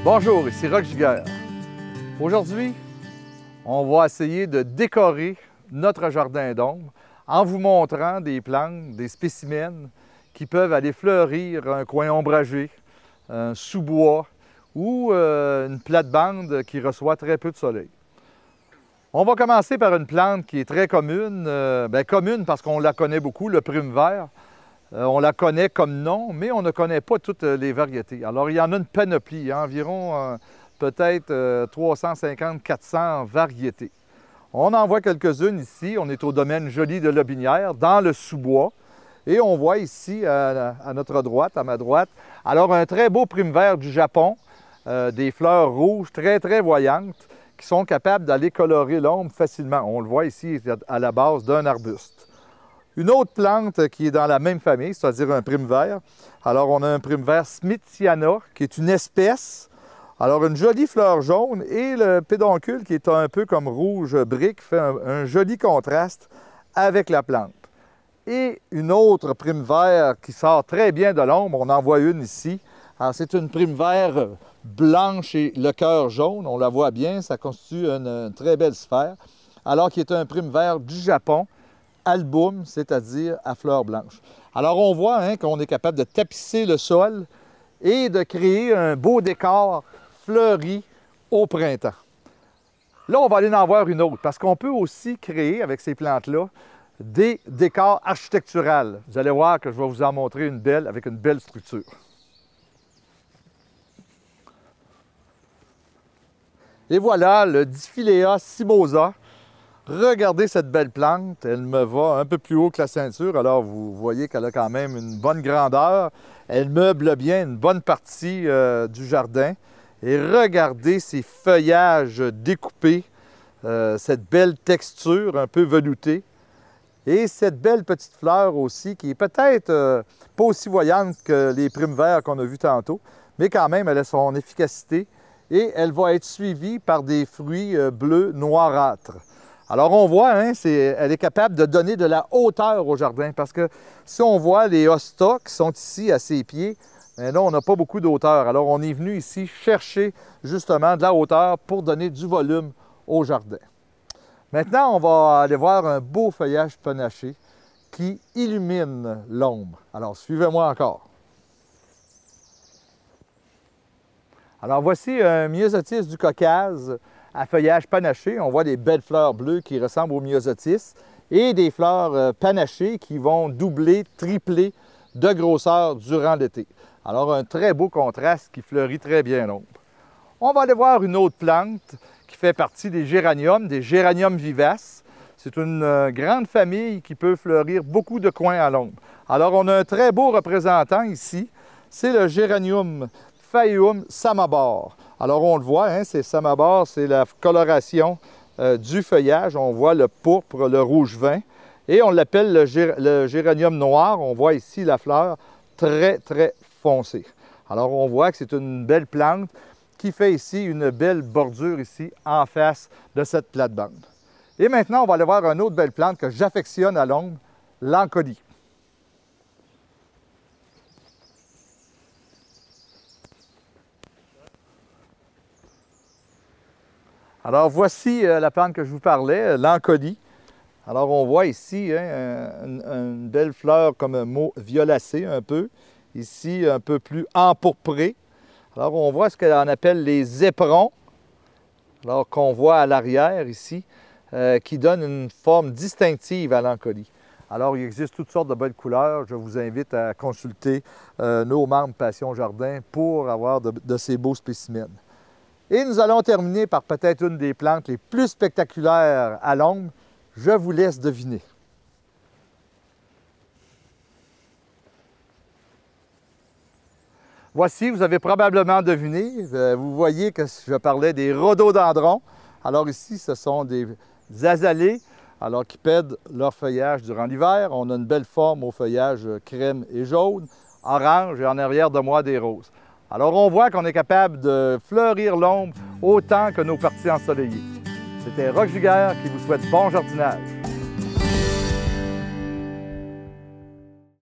Bonjour, ici Roch Giguère. Aujourd'hui, on va essayer de décorer notre jardin d'ombre en vous montrant des plantes, des spécimens qui peuvent aller fleurir un coin ombragé, un sous-bois ou une plate-bande qui reçoit très peu de soleil. On va commencer par une plante qui est très commune, commune parce qu'on la connaît beaucoup, le prune vert. On la connaît comme nom, mais on ne connaît pas toutes les variétés. Alors, il y en a une panoplie, environ peut-être 350-400 variétés. On en voit quelques-unes ici. On est au domaine Joli de Lobinière, dans le sous-bois. Et on voit ici, à notre droite, à ma droite, alors un très beau prune vert du Japon, des fleurs rouges très voyantes, qui sont capables d'aller colorer l'ombre facilement. On le voit ici à la base d'un arbuste. Une autre plante qui est dans la même famille, c'est-à-dire un prune vert. Alors, on a un prune vert Smithiana, qui est une espèce. Alors, une jolie fleur jaune et le pédoncule qui est un peu comme rouge brique fait un joli contraste avec la plante. Et une autre prune vert qui sort très bien de l'ombre, on en voit une ici. Alors, c'est une prune vert blanche et le cœur jaune. On la voit bien, ça constitue une très belle sphère. Alors, qui est un prune vert du Japon, album, c'est-à-dire à fleurs blanches. Alors, on voit qu'on est capable de tapisser le sol et de créer un beau décor fleuri au printemps. Là, on va aller en voir une autre, parce qu'on peut aussi créer, avec ces plantes-là, des décors architecturaux. Vous allez voir que je vais vous en montrer une belle, avec une belle structure. Et voilà le Diphylea cimosa. Regardez cette belle plante, elle me va un peu plus haut que la ceinture, alors vous voyez qu'elle a quand même une bonne grandeur. Elle meuble bien une bonne partie du jardin. Et regardez ces feuillages découpés, cette belle texture un peu veloutée. Et cette belle petite fleur aussi, qui est peut-être pas aussi voyante que les prune verts qu'on a vus tantôt, mais quand même, elle a son efficacité et elle va être suivie par des fruits bleus noirâtres. Alors, on voit, elle est capable de donner de la hauteur au jardin parce que si on voit les hostas qui sont ici à ses pieds, bien là, on n'a pas beaucoup d'hauteur. Alors, on est venu ici chercher justement de la hauteur pour donner du volume au jardin. Maintenant, on va aller voir un beau feuillage panaché qui illumine l'ombre. Alors, suivez-moi encore. Alors, voici un myosotis du Caucase à feuillage panaché. On voit des belles fleurs bleues qui ressemblent au myosotis et des fleurs panachées qui vont doubler, tripler de grosseur durant l'été. Alors, un très beau contraste qui fleurit très bien l'ombre. On va aller voir une autre plante qui fait partie des géraniums vivaces. C'est une grande famille qui peut fleurir beaucoup de coins à l'ombre. Alors, on a un très beau représentant ici, c'est le Géranium Phaeum Samabor. Alors, on le voit, c'est Samabor, c'est la coloration du feuillage. On voit le pourpre, le rouge vin. Et on l'appelle le géranium noir. On voit ici la fleur très foncée. Alors, on voit que c'est une belle plante qui fait ici une belle bordure ici en face de cette plate-bande. Et maintenant, on va aller voir une autre belle plante que j'affectionne à l'ombre, l'Ancodie. Alors, voici la plante que je vous parlais, l'Ancodie. Alors, on voit ici une belle fleur comme un mot violacé un peu. Ici, un peu plus empourpré. Alors, on voit ce qu'on appelle les éperons, alors qu'on voit à l'arrière ici, qui donne une forme distinctive à l'Ancodie. Alors, il existe toutes sortes de belles couleurs. Je vous invite à consulter nos membres Passion Jardin pour avoir de ces beaux spécimens. Et nous allons terminer par peut-être une des plantes les plus spectaculaires à l'ombre. Je vous laisse deviner. Voici, vous avez probablement deviné, vous voyez que je parlais des rhododendrons. Alors ici, ce sont des azalées, alors qui perdent leur feuillage durant l'hiver. On a une belle forme au feuillage crème et jaune, orange et en arrière de moi des roses. Alors, on voit qu'on est capable de fleurir l'ombre autant que nos parties ensoleillées. C'était Roch Giguère qui vous souhaite bon jardinage.